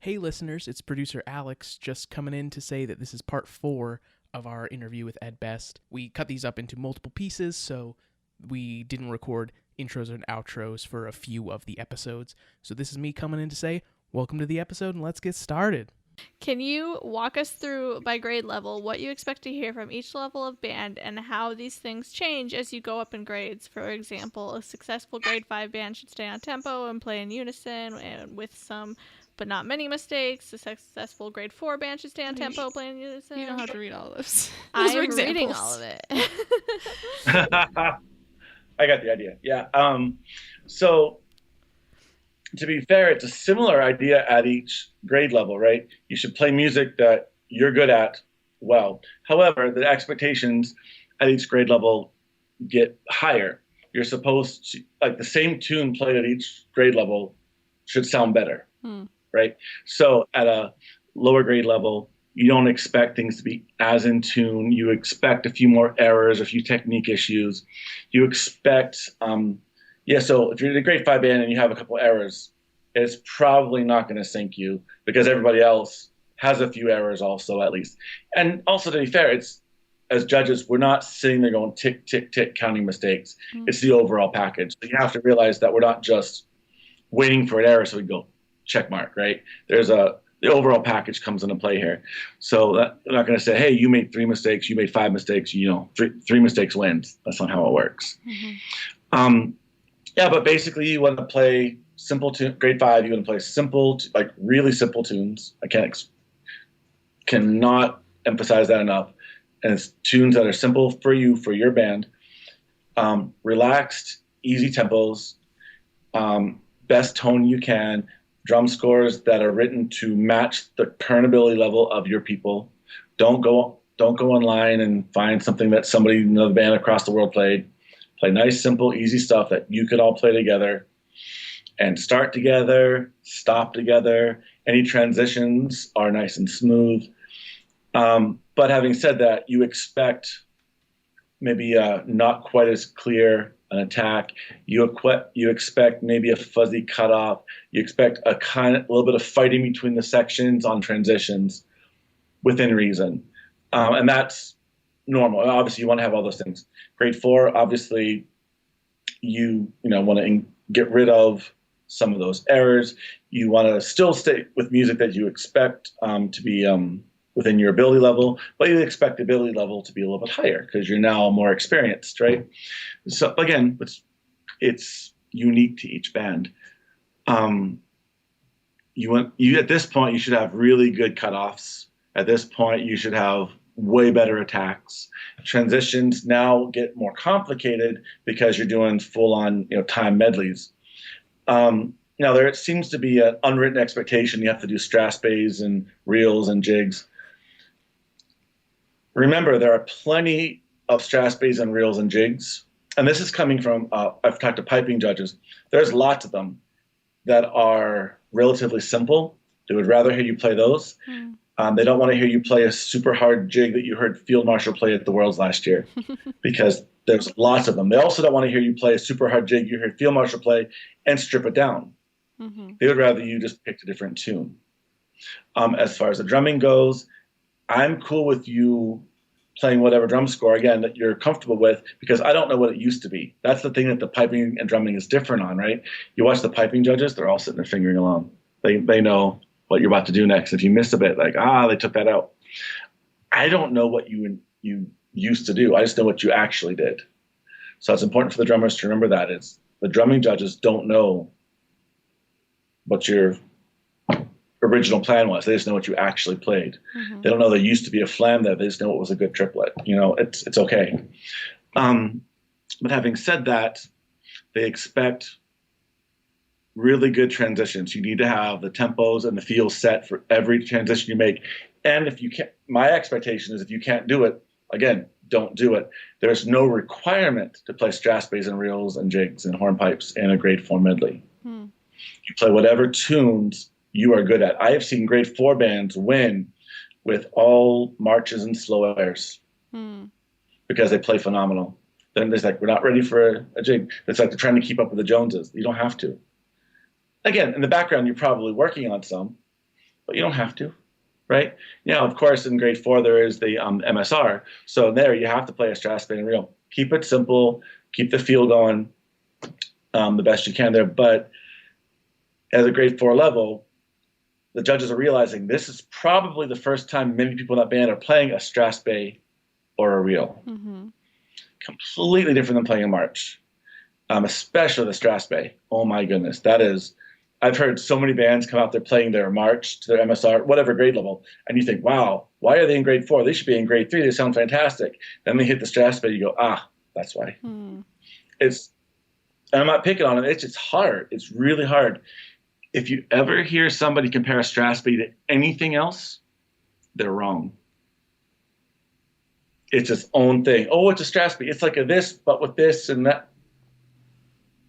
Hey listeners, it's producer Alex just coming in to say that this is part 4 of our interview with Ed Best. We cut these up into multiple pieces, so we didn't record intros and outros for a few of the episodes. So this is me coming in to say, welcome to the episode and let's get started. Can you walk us through, by grade level, what you expect to hear from each level of band and how these things change as you go up in grades? For example, a successful grade 5 band should stay on tempo and play in unison and with some but not many mistakes. A successful grade 4 band should stay on tempo, play in unison. You don't have to read all of this. I am reading all of it. I got the idea. Yeah. So to be fair, it's a similar idea at each grade level, right? You should play music that you're good at well. However, the expectations at each grade level get higher. You're supposed to, like, the same tune played at each grade level should sound better, right? So at a lower grade level, you don't expect things to be as in tune. You expect a few more errors, a few technique issues. You expect, so if you're in a grade 5 band and you have a couple errors, it's probably not going to sync you because everybody else has a few errors also, at least. And also, to be fair, it's, as judges, we're not sitting there going tick, tick, tick, counting mistakes. It's the overall package. So you have to realize that we're not just waiting for an error so we go check mark, right? The overall package comes into play here. So they're not going to say, hey, you made 3 mistakes, you made 5 mistakes, three mistakes wins. That's not how it works. But basically you want to play simple tune. Grade 5, you want to play simple, like really simple tunes. I cannot emphasize that enough. And it's tunes that are simple for you, for your band. Relaxed, easy tempos, best tone you can, drum scores that are written to match the current ability level of your people. Don't go online and find something that somebody in another band across the world played. Play nice, simple, easy stuff that you could all play together and start together, stop together. Any transitions are nice and smooth. But having said that, you expect maybe not quite as clear an attack. You expect maybe a fuzzy cutoff. You expect a little bit of fighting between the sections on transitions within reason. And that's normal. Obviously, you want to have all those things. Grade 4, obviously, you want to get rid of some of those errors. You want to still stay with music that you expect to be within your ability level, but you expect the ability level to be a little bit higher because you're now more experienced, right? So again, it's unique to each band. At this point, you should have really good cutoffs. At this point, you should have way better attacks. Transitions now get more complicated because you're doing full-on, time medleys. Now there seems to be an unwritten expectation you have to do strass bays and reels and jigs. Remember, there are plenty of strass bays and reels and jigs, and this is coming from I've talked to piping judges. There's lots of them that are relatively simple. They would rather hear you play those. They don't want to hear you play a super hard jig that you heard Field Marshal play at the Worlds last year because there's lots of them. They also don't want to hear you play a super hard jig you heard Field Marshal play and strip it down. They would rather you just pick a different tune. As far as the drumming goes, I'm cool with you playing whatever drum score, again, that you're comfortable with, because I don't know what it used to be. That's the thing that the piping and drumming is different on, right? You watch the piping judges, they're all sitting there fingering along. They know what you're about to do next. If you miss a bit, like, they took that out. I don't know what you used to do. I just know what you actually did. So it's important for the drummers to remember that. It's the drumming judges don't know what your original plan was. They just know what you actually played. They don't know there used to be a flam there. They just know it was a good triplet. It's okay. But having said that, they expect really good transitions. You need to have the tempos and the feels set for every transition you make. And if you can't, my expectation is if you can't do it, again, don't do it. There's no requirement to play strass bays and reels and jigs and hornpipes in a grade 4 medley. You play whatever tunes you are good at. I have seen grade 4 bands win with all marches and slow airs because they play phenomenal. Then there's like, we're not ready for a jig. It's like they're trying to keep up with the Joneses. You don't have to. Again, in the background, you're probably working on some, but you don't have to, right? Of course, in grade 4 there is the MSR. So there you have to play a Strathspey and reel. Keep it simple, keep the feel going the best you can there. But as a grade 4 level, the judges are realizing this is probably the first time many people in that band are playing a Strathspey or a reel. Mm-hmm. Completely different than playing a march, especially the Strathspey. Oh my goodness, that is. I've heard so many bands come out there playing their march to their MSR, whatever grade level, and you think, wow, why are they in grade 4? They should be in grade 3. They sound fantastic. Then they hit the Strathspey, you go, that's why. It's, and I'm not picking on it. It's just hard. It's really hard. If you ever hear somebody compare a Strathspey to anything else, they're wrong. It's its own thing. Oh, it's a Strathspey. It's like a this, but with this and that.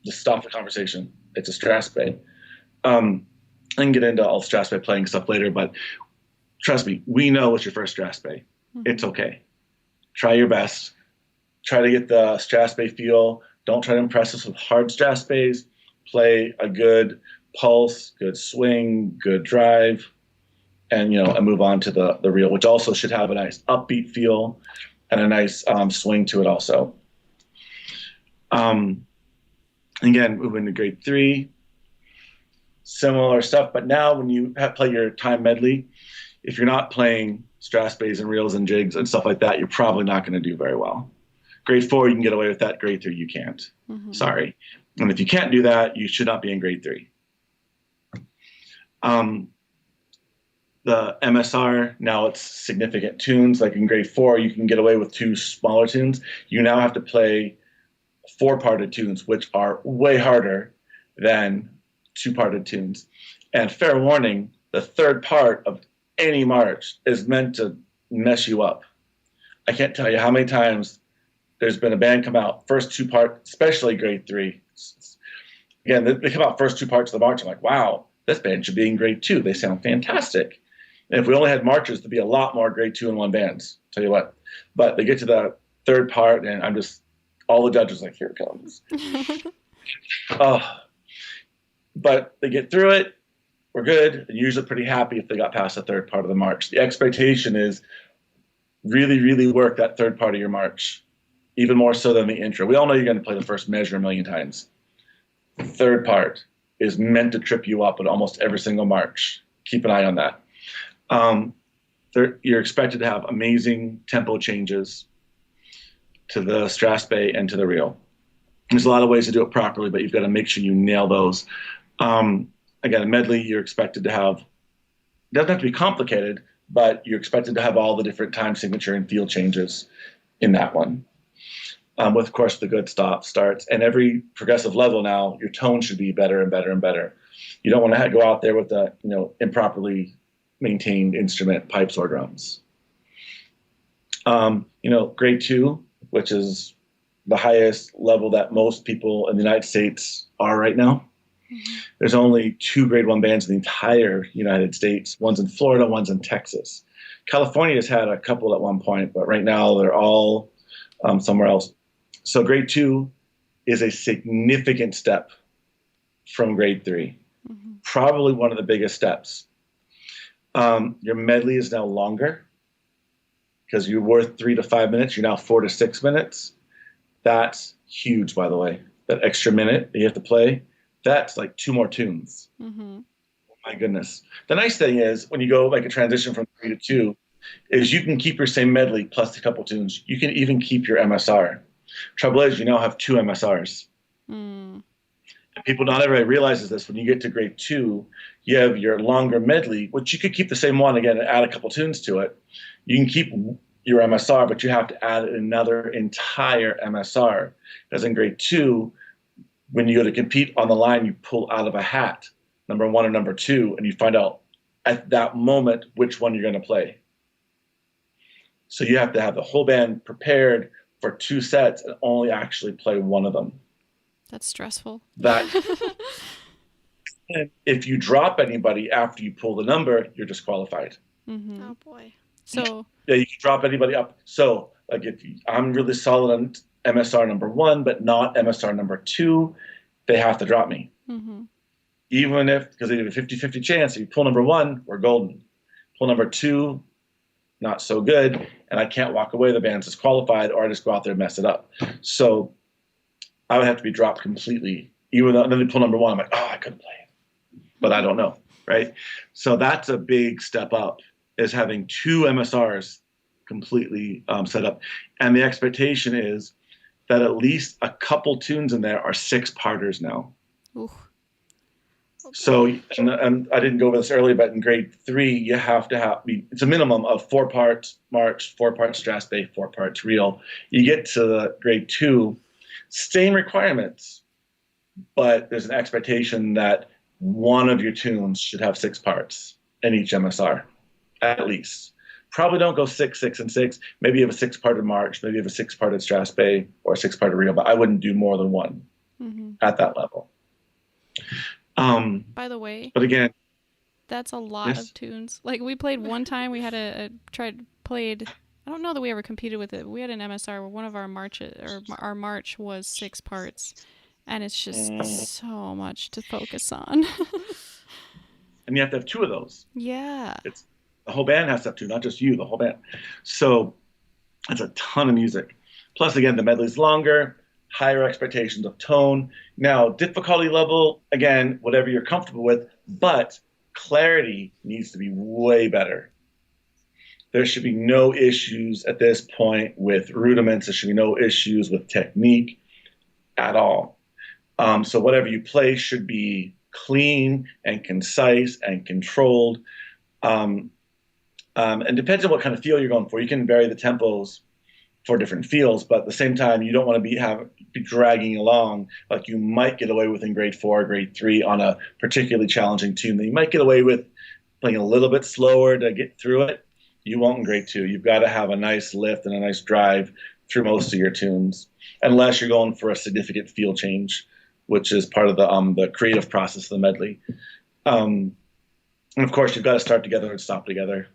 Just stop the conversation. It's a Strathspey. I can get into all Strathspey playing stuff later, but trust me, we know it's your first Strathspey. It's okay. Try your best. Try to get the Strathspey feel. Don't try to impress us with hard Strathspeys. Play a good pulse, good swing, good drive, and move on to the reel, which also should have a nice upbeat feel and a nice swing to it also. Again, moving to grade 3, similar stuff, but now when you play your time medley, if you're not playing Strathspeys and reels and jigs and stuff like that, you're probably not going to do very well. Grade 4, you can get away with that. Grade 3, you can't. Sorry. And if you can't do that, you should not be in grade 3. The MSR, now it's significant tunes. Like in grade 4, you can get away with 2 smaller tunes. You now have to play 4-parted tunes, which are way harder than 2-parted tunes. And fair warning, the third part of any march is meant to mess you up. I can't tell you how many times there's been a band come out, first 2 parts, especially grade 3. Again, they come out first 2 parts of the march. I'm like, wow, this band should be in grade 2. They sound fantastic. And if we only had marchers, there'd be a lot more grade 2 and 1 bands, tell you what. But they get to the third part, and I'm just, all the judges are like, here it comes. But they get through it. We're good. And usually pretty happy if they got past the third part of the march. The expectation is really, really work that third part of your march, even more so than the intro. We all know you're going to play the first measure a million times. The third part is meant to trip you up in almost every single march. Keep an eye on that. You're expected to have amazing tempo changes to the Strathspey and to the reel. There's a lot of ways to do it properly, but you've got to make sure you nail those. Again, a medley, you're expected to have, it doesn't have to be complicated, but you're expected to have all the different time signature and feel changes in that one. With, of course, the good starts. And every progressive level now, your tone should be better and better and better. You don't want to go out there with a improperly maintained instrument, pipes or drums. Grade 2, which is the highest level that most people in the United States are right now. There's only 2 grade 1 bands in the entire United States. One's in Florida, one's in Texas. California has had a couple at one point, but right now they're all somewhere else. So grade 2 is a significant step from grade 3. Probably one of the biggest steps. Your medley is now longer because you were 3 to 5 minutes. You're now 4 to 6 minutes. That's huge, by the way. That extra minute that you have to play, that's like 2 more tunes. Oh my goodness. The nice thing is when you go like a transition from 3 to 2 is you can keep your same medley plus a couple tunes. You can even keep your MSR. Trouble is you now have 2 MSRs. And people, not everybody realizes this. When you get to grade 2, you have your longer medley, which you could keep the same one again and add a couple tunes to it. You can keep your MSR, but you have to add another entire MSR. Because in grade 2, when you go to compete on the line, you pull out of a hat number 1 or number 2, and you find out at that moment which one you're going to play. So you have to have the whole band prepared for 2 sets and only actually play one of them. That's stressful. And if you drop anybody after you pull the number, you're disqualified. Oh boy. So yeah, you can drop anybody up. So like I'm really solid on MSR number 1, but not MSR number 2, they have to drop me. Even if, because they have a 50-50 chance, if you pull number one, we're golden. Pull number two, not so good, and I can't walk away, the band's disqualified, or I just go out there and mess it up. So I would have to be dropped completely. Even though, then they pull number one, I'm like, oh, I couldn't play it. But I don't know, right? So that's a big step up, is having two MSRs completely set up. And the expectation is that at least a couple tunes in there are six-parters now. Ooh. So, and I didn't go over this earlier, but in grade 3, you have to have, it's a minimum of 4 parts march, 4 parts Strass Bay, 4 parts reel. You get to the grade 2, same requirements, but there's an expectation that one of your tunes should have 6 parts in each MSR, at least. Probably don't go 6, 6, and 6. Maybe you have a 6-parted march, maybe you have a 6-parted Strass Bay or a 6-parted reel, but I wouldn't do more than one at that level. By the way, but again, that's a lot yes. of tunes. Like we played one time, we had played. I don't know that we ever competed with it. We had an MSR where one of our marches, or our march, was 6 parts, and it's just so much to focus on. And you have to have 2 of those. Yeah. The whole band has to have 2, not just you, the whole band. So it's a ton of music. Plus, again, the medley's longer, higher expectations of tone. Now, difficulty level, again, whatever you're comfortable with, but clarity needs to be way better. There should be no issues at this point with rudiments. There should be no issues with technique at all. So whatever you play should be clean and concise and controlled. And depends on what kind of feel you're going for. You can vary the tempos for different feels, but at the same time, you don't want to be dragging along like you might get away with in grade 4 or grade 3 on a particularly challenging tune that you might get away with playing a little bit slower to get through it. You won't in grade 2. You've got to have a nice lift and a nice drive through most of your tunes, unless you're going for a significant feel change, which is part of the creative process of the medley. And of course, you've got to start together and stop together.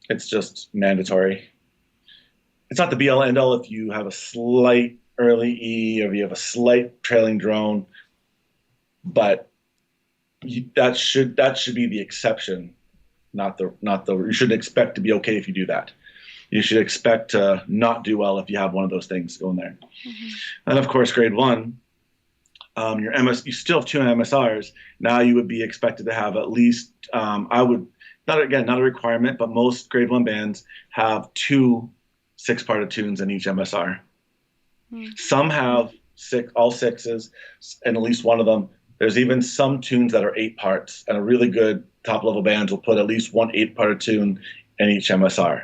It's just mandatory. It's not the be all end all if you have a slight early E or if you have a slight trailing drone, but that should be the exception, not the. You shouldn't expect to be okay if you do that. You should expect to not do well if you have one of those things going there. And of course, grade 1, you still have 2 MSRs. Now you would be expected to have at least, not a requirement, but most grade 1 bands have 2 6-parted tunes in each MSR. Some have all 6s, and at least one of them. There's even some tunes that are 8 parts, and a really good top-level band will put at least one 8-parted tune in each MSR.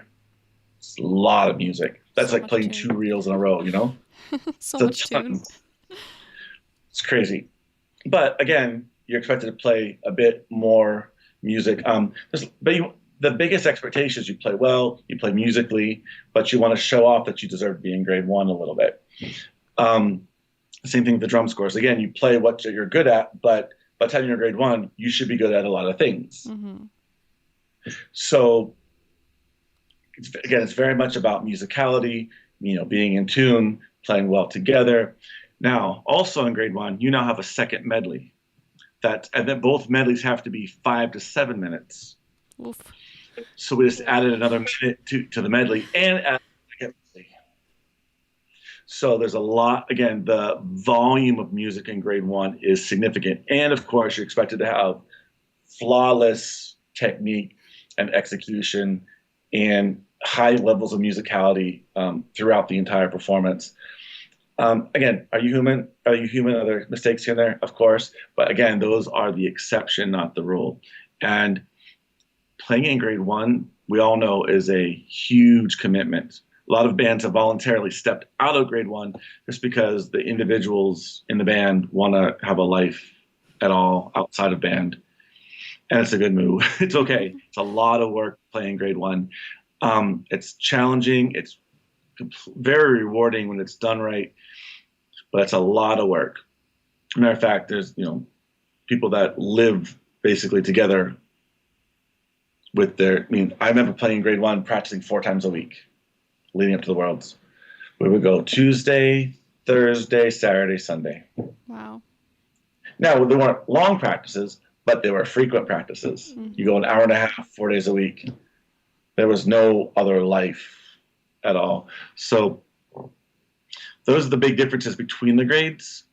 It's a lot of music. That's like playing tune. 2 reels in a row, you know? So much tune. It's crazy. But again, you're expected to play a bit more music. The biggest expectation is you play well, you play musically, but you want to show off that you deserve to be in grade 1 a little bit. Same thing with the drum scores. Again, you play what you're good at, but by the time you're in grade 1, you should be good at a lot of things. So, it's very much about musicality, being in tune, playing well together. Now, also in grade 1, you now have a second medley. And then both medleys have to be 5 to 7 minutes. Oof. So we just added another minute to the medley and added a second medley. So there's a lot. Again, the volume of music in grade 1 is significant. And of course, you're expected to have flawless technique and execution and high levels of musicality throughout the entire performance. Again, are you human? Are there mistakes here and there? Of course. But again, those are the exception, not the rule. And playing in grade 1, we all know, is a huge commitment. A lot of bands have voluntarily stepped out of grade 1 just because the individuals in the band want to have a life at all outside of band. And it's a good move. It's okay. It's a lot of work playing grade 1. It's challenging. It's very rewarding when it's done right, but it's a lot of work. Matter of fact, there's people that live basically together with I remember playing grade 1, practicing 4 times a week leading up to the Worlds. We would go Tuesday, Thursday, Saturday, Sunday. Wow. Now, they weren't long practices, but they were frequent practices. You go an hour and a half, 4 days a week. There was no other life at all. So those are the big differences between the grades.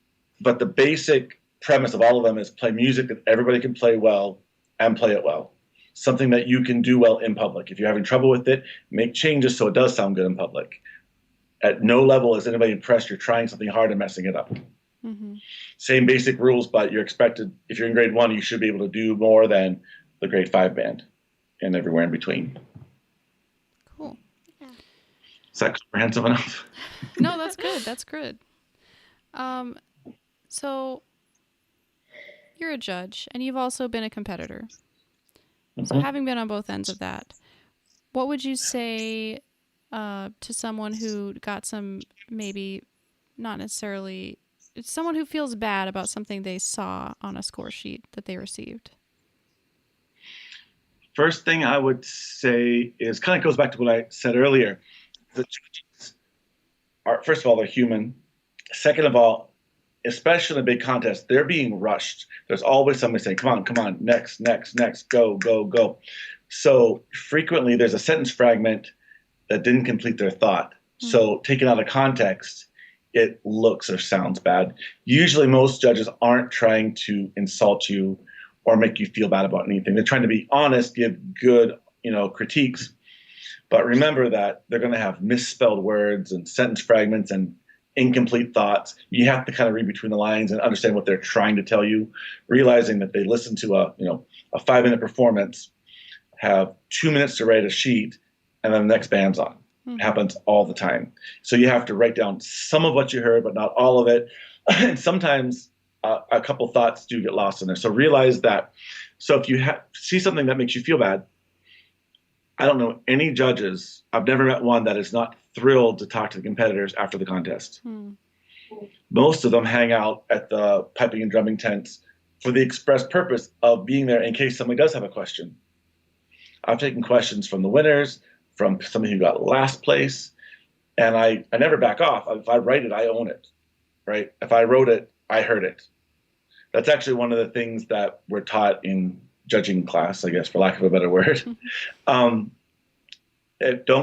But the basic premise of all of them is play music that everybody can play well and play it well. Something that you can do well in public. If you're having trouble with it, make changes so it does sound good in public. At no level is anybody impressed you're trying something hard and messing it up. Same basic rules, but you're expected, if you're in grade 1, you should be able to do more than the grade 5 band and everywhere in between. Cool. Is that comprehensive enough? No, that's good. That's good. So you're a judge and you've also been a competitor. So having been on both ends of that, what would you say to someone who got some, maybe not necessarily, it's someone who feels bad about something they saw on a score sheet that they received? First thing I would say is, kind of goes back to what I said earlier. The judges are, first of all, they're human. Second of all, especially in a big contest, they're being rushed. There's always somebody saying, come on, next, go, go, go. So frequently there's a sentence fragment that didn't complete their thought. So taken out of context, it looks or sounds bad. Usually most judges aren't trying to insult you or make you feel bad about anything. They're trying to be honest, give good, critiques. But remember that they're going to have misspelled words and sentence fragments and incomplete thoughts. You have to kind of read between the lines and understand what they're trying to tell you, realizing that they listen to a 5-minute performance, have 2 minutes to write a sheet, and then the next band's on. It happens all the time. So you have to write down some of what you heard, but not all of it. And sometimes a couple thoughts do get lost in there. So realize that. So if you see something that makes you feel bad, I don't know any judges, I've never met one that is not thrilled to talk to the competitors after the contest. Most of them hang out at the piping and drumming tents for the express purpose of being there in case somebody does have a question. I've taken questions from the winners, from somebody who got last place, and I never back off. If I write it, I own it, right? If I wrote it, I heard it. That's actually one of the things that we're taught in judging class, I guess, for lack of a better word. Don't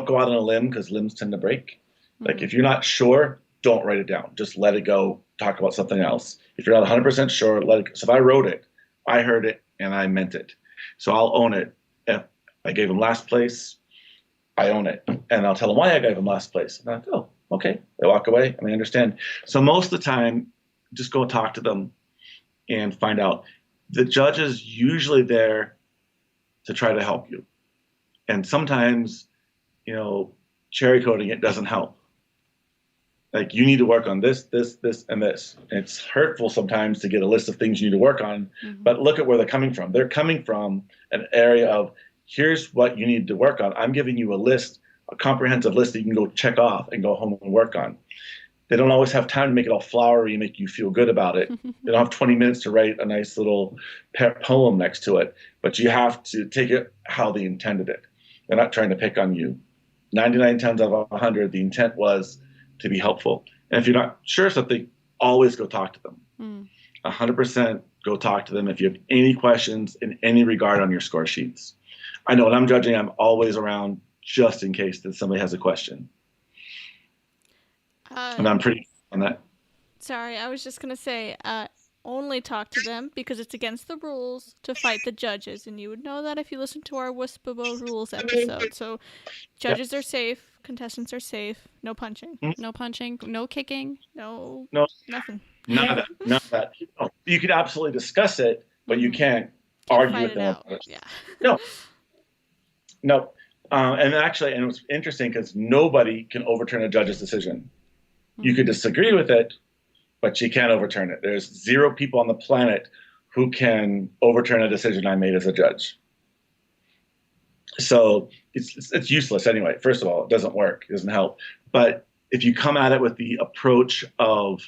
go out on a limb because limbs tend to break. Like if you're not sure, don't write it down. Just let it go. Talk about something else. If you're not 100% sure, let it go. So if I wrote it, I heard it, and I meant it. So I'll own it. If I gave him last place, I own it. And I'll tell them why I gave him last place. And I go, oh, okay. They walk away and they understand. So most of the time, just go talk to them and find out. The judge is usually there to try to help you. And sometimes, cherry coating it doesn't help. Like you need to work on this, and this. And it's hurtful sometimes to get a list of things you need to work on, but look at where they're coming from. They're coming from an area of, here's what you need to work on. I'm giving you a list, a comprehensive list that you can go check off and go home and work on. They don't always have time to make it all flowery and make you feel good about it. They don't have 20 minutes to write a nice little poem next to it, but you have to take it how they intended it. They're not trying to pick on you. 99 times out of 100, the intent was to be helpful. And if you're not sure of something, always go talk to them. 100% go talk to them if you have any questions in any regard on your score sheets. I know when I'm judging, I'm always around just in case that somebody has a question. And I'm pretty on that. Sorry, I was just going to say, only talk to them because it's against the rules to fight the judges. And you would know that if you listen to our Wispabo rules episode. So judges are safe, contestants are safe, no punching. No punching, no kicking. No, nothing. None of that. You could absolutely discuss it, but you can't argue with them. Yeah. No. And actually, and it was interesting because nobody can overturn a judge's decision. You could disagree with it, but you can't overturn it. There's 0 people on the planet who can overturn a decision I made as a judge. So it's useless anyway. First of all, it doesn't work. It doesn't help. But if you come at it with the approach of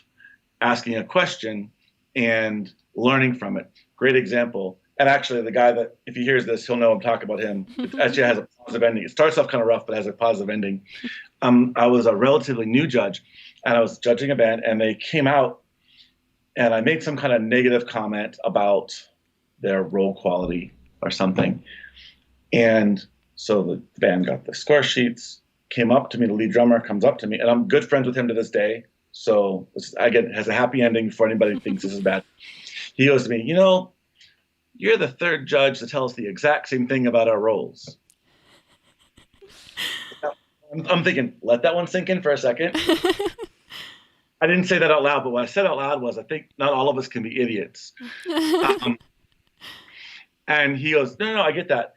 asking a question and learning from it, great example. And actually, the guy that, if he hears this, he'll know I'm talking about him. It actually has a positive ending. It starts off kind of rough, but has a positive ending. I was a relatively new judge, and I was judging a band, and they came out and I made some kind of negative comment about their role quality or something. And so the band got the score sheets, came up to me, the lead drummer comes up to me, and I'm good friends with him to this day. So again, it has a happy ending before anybody thinks this is bad. He goes to me, you're the third judge to tell us the exact same thing about our roles. I'm thinking, let that one sink in for a second. I didn't say that out loud, but what I said out loud was, I think not all of us can be idiots. And he goes, no, I get that.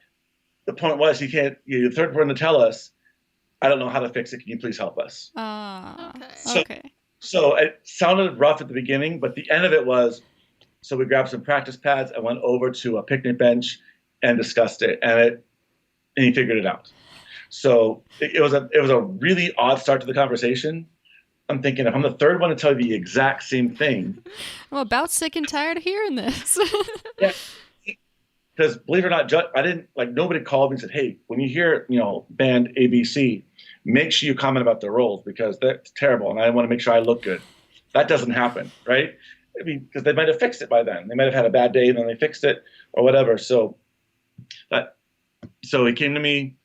The point was, you're the third one to tell us. I don't know how to fix it. Can you please help us? Okay. So it sounded rough at the beginning, but the end of it was, so we grabbed some practice pads and went over to a picnic bench and discussed it, and he figured it out. So it was a really odd start to the conversation. I'm thinking, if I'm the third one to tell you the exact same thing, I'm about sick and tired of hearing this. Yeah, because believe it or not, I didn't nobody called me and said, hey, when you hear band ABC, make sure you comment about their roles because that's terrible, and I want to make sure I look good. That doesn't happen, right? I mean, because they might have fixed it by then. They might have had a bad day and then they fixed it or whatever. So he came to me,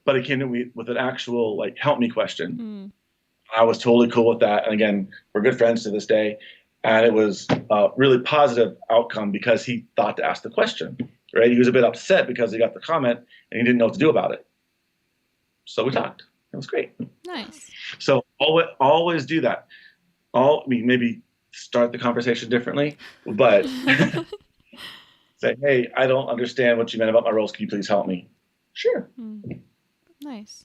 but he came to me with an actual help me question. I was totally cool with that. And again, we're good friends to this day. And it was a really positive outcome because he thought to ask the question, right? He was a bit upset because he got the comment and he didn't know what to do about it. So we talked. It was great. Nice. So always do that. Maybe start the conversation differently, but say, hey, I don't understand what you meant about my roles. Can you please help me? Sure. Nice.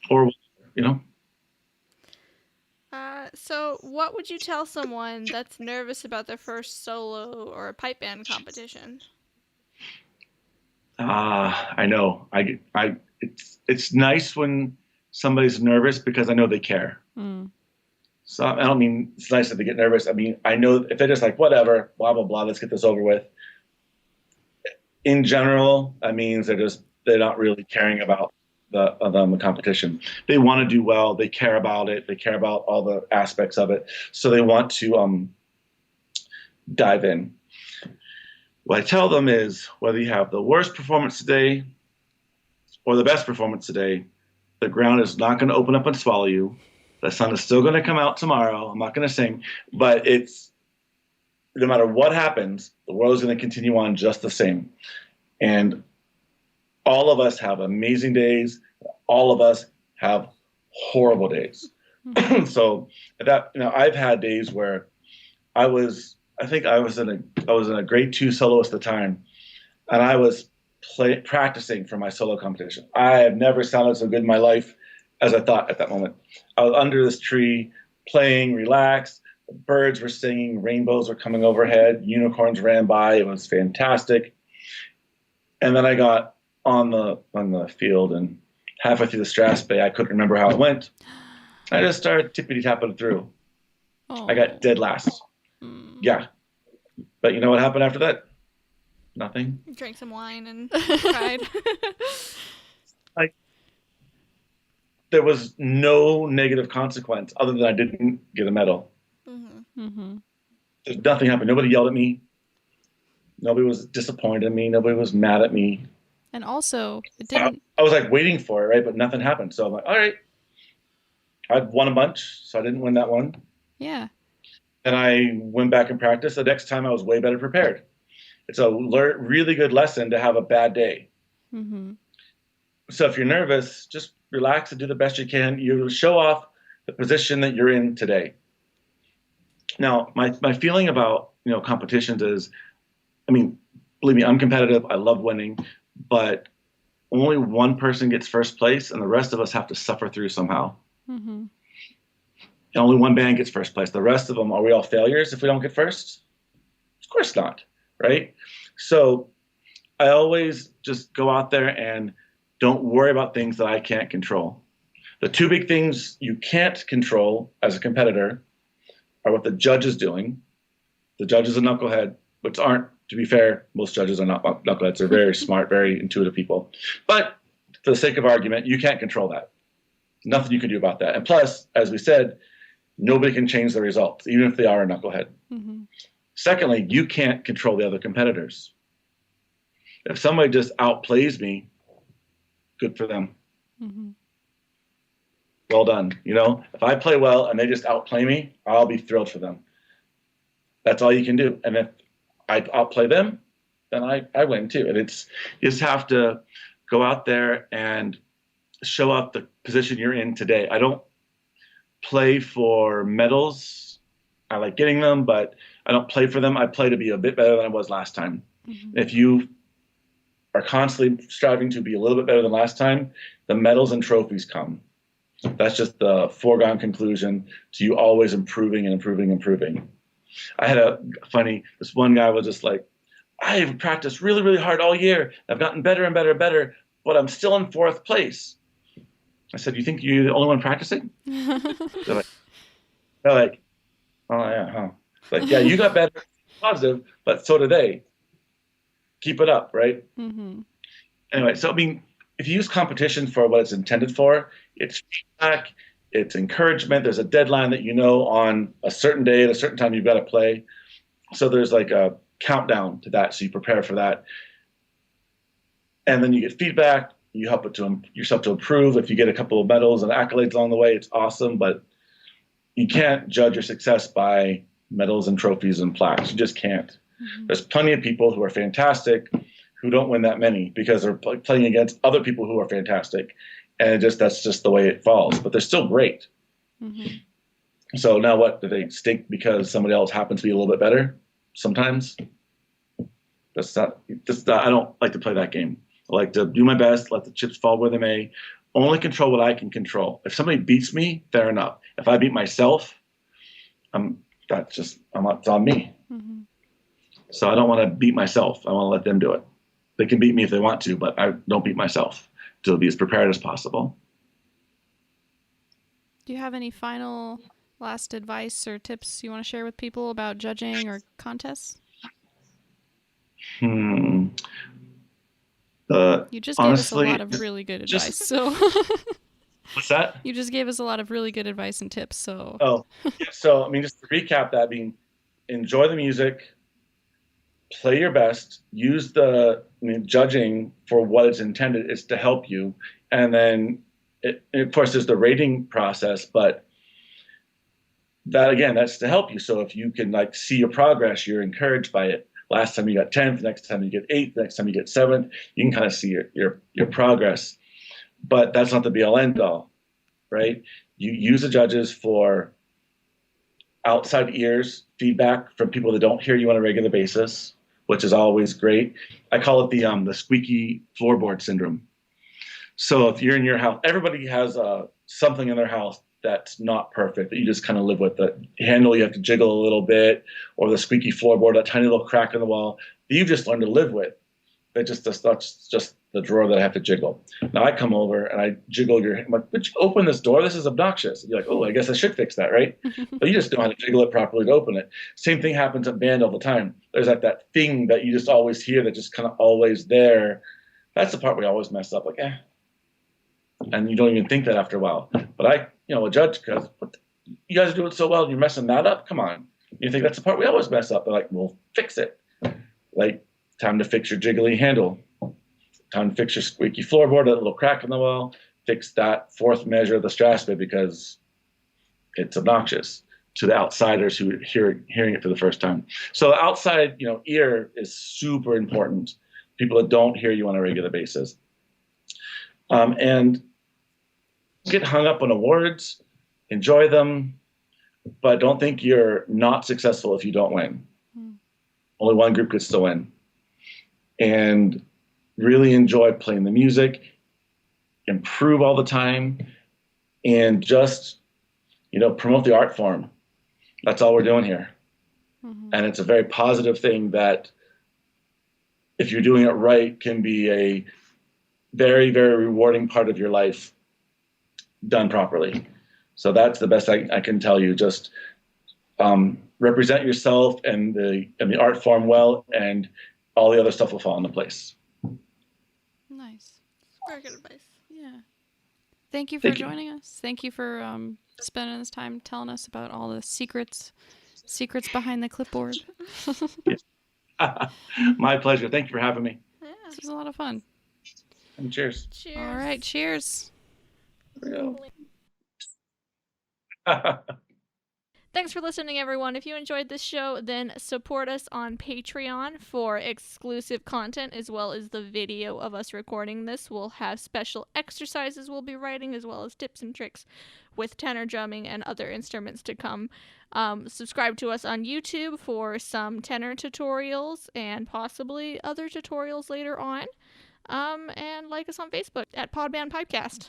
Or, So what would you tell someone that's nervous about their first solo or pipe band competition? I know. It's nice when somebody's nervous because I know they care. So I don't mean it's nice that they get nervous. I mean, I know if they're just whatever, blah, blah, blah, let's get this over with. In general, that means they're not really caring about the competition. They want to do well. They care about it. They care about all the aspects of it. So they want to dive in. What I tell them is whether you have the worst performance today or the best performance today, the ground is not going to open up and swallow you. The sun is still going to come out tomorrow. I'm not going to sing, but no matter what happens, the world is going to continue on just the same. And all of us have amazing days. All of us have horrible days. So I've had days where I was in a grade 2 soloist at the time, and I was practicing for my solo competition. I have never sounded so good in my life as I thought at that moment. I was under this tree playing, relaxed. The birds were singing, rainbows were coming overhead, unicorns ran by. It was fantastic. And then I got on the field, and halfway through the Strass Bay, I couldn't remember how it went. I just started tippity-tapping through. I got dead last. Yeah. But you know what happened after that? Nothing. Drank some wine and cried. There was no negative consequence other than I didn't get a medal. Nothing happened. Nobody yelled at me. Nobody was disappointed in me. Nobody was mad at me. And also, it didn't. I was waiting for it, right? But nothing happened. So I'm like, all right. I've won a bunch, so I didn't win that one. Yeah. And I went back and practiced. The next time I was way better prepared. It's a really good lesson to have a bad day. So if you're nervous, just relax and do the best you can. You show off the position that you're in today. Now, my feeling about competitions is, believe me, I'm competitive. I love winning, but only one person gets first place, and the rest of us have to suffer through somehow. And only one band gets first place. The rest of them, are we all failures if we don't get first? Of course not, right? So I always just go out there and don't worry about things that I can't control. The two big things you can't control as a competitor are what the judge is doing. The judge is a knucklehead, which aren't, to be fair, most judges are not knuckleheads. They're very smart, very intuitive people. But for the sake of argument, you can't control that. Nothing you can do about that. And plus, as we said, Nobody can change the results, even if they are a knucklehead. Mm-hmm. Secondly, you can't control the other competitors. If somebody just outplays me, good for them. Mm-hmm. Well done. If I play well and they just outplay me, I'll be thrilled for them. That's all you can do. And if I outplay them, then I win too. And you just have to go out there and show up the position you're in today. I don't play for medals. I like getting them, but I don't play for them. I play to be a bit better than I was last time. Mm-hmm. If you are constantly striving to be a little bit better than last time, the medals and trophies come. That's just the foregone conclusion to you always improving and improving, improving. I had this one guy was just like, I've practiced really, really hard all year. I've gotten better and better and better, but I'm still in 4th place. I said, you think you're the only one practicing? They're like, oh yeah, huh? It's like, yeah, you got better, positive, but so did they. Keep it up, right? Mm-hmm. Anyway, so I mean, if you use competition for what it's intended for, it's feedback, it's encouragement. There's a deadline that on a certain day at a certain time you've got to play. So there's like a countdown to that, so you prepare for that, and then you get feedback. You help yourself to improve. If you get a couple of medals and accolades along the way, it's awesome. But you can't judge your success by medals and trophies and plaques. You just can't. Mm-hmm. There's plenty of people who are fantastic who don't win that many because they're playing against other people who are fantastic, and that's just the way it falls. But they're still great. Mm-hmm. So now what? Do they stink because somebody else happens to be a little bit better? Sometimes. That's not. I don't like to play that game. I like to do my best, let the chips fall where they may. Only control what I can control. If somebody beats me, fair enough. If I beat myself, it's on me. Mm-hmm. So I don't want to beat myself. I want to let them do it. They can beat me if they want to, but I don't beat myself to be as prepared as possible. Do you have any final last advice or tips you want to share with people about judging or contests? You just gave us a lot of really good advice. So What's that? You just gave us a lot of really good advice and tips. So So I mean, just to recap that, enjoy the music, play your best, use judging for what it's intended is to help you, and then of course there's the rating process, but that's to help you. So if you can see your progress, you're encouraged by it. Last time you got 10th, next time you get 8th, next time you get 7th, you can kind of see your progress. But that's not the be-all end-all, right? You use the judges for outside ears, feedback from people that don't hear you on a regular basis, which is always great. I call it the squeaky floorboard syndrome. So if you're in your house, everybody has something in their house that's not perfect, that you just kind of live with. The handle you have to jiggle a little bit, or the squeaky floorboard, that tiny little crack in the wall that you've just learned to live with. That's just the drawer that I have to jiggle. Now I come over and I jiggle I'm like, would you open this door? This is obnoxious. And you're like, oh, I guess I should fix that, right? But you just know how to jiggle it properly to open it. Same thing happens at band all the time. There's that thing that you just always hear that just kind of always there. That's the part we always mess up. Like, and you don't even think that after a while. But a judge goes, you guys are doing so well and you're messing that up? Come on. You think that's the part we always mess up. They're like, well, fix it. Like, time to fix your jiggly handle. Time to fix your squeaky floorboard, that little crack in the wall. Fix that 4th measure of the Strasby because it's obnoxious to the outsiders who are hearing it for the first time. So the outside, ear is super important. People that don't hear you on a regular basis. And get hung up on awards, enjoy them, but don't think you're not successful if you don't win. Only one group could still win. And really enjoy playing the music, improve all the time, and just, promote the art form. That's all we're doing here. Mm-hmm. And it's a very positive thing that if you're doing it right can be a very, very rewarding part of your life done properly. So that's the best I can tell you. Just represent yourself and the art form well, and all the other stuff will fall into place. Nice. Very good advice. Yeah. Thank you for joining us. Thank you for spending this time telling us about all the secrets behind the clipboard. My pleasure. Thank you for having me. Yeah. This was a lot of fun. And cheers. Cheers. All right, cheers. There we go. Thanks for listening, everyone. If you enjoyed this show, then support us on Patreon for exclusive content as well as the video of us recording this. We'll have special exercises we'll be writing as well as tips and tricks with tenor drumming and other instruments to come. Subscribe to us on YouTube for some tenor tutorials and possibly other tutorials later on. And like us on Facebook at Podband Pipecast.